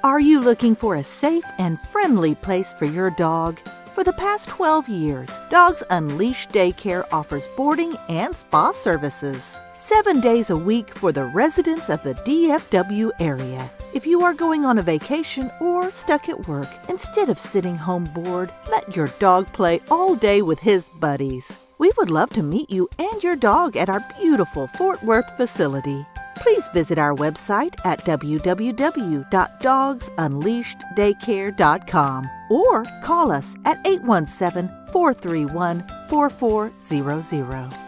Are you looking for a safe and friendly place for your dog? For the past 12 years, Dogs Unleashed Daycare offers boarding and spa services 7 days a week for the residents of the DFW area. If you are going on a vacation or stuck at work, instead of sitting home bored, let your dog play all day with his buddies. We would love to meet you and your dog at our beautiful Fort Worth facility. Please visit our website at www.dogsunleasheddaycare.com or call us at 817-431-4400.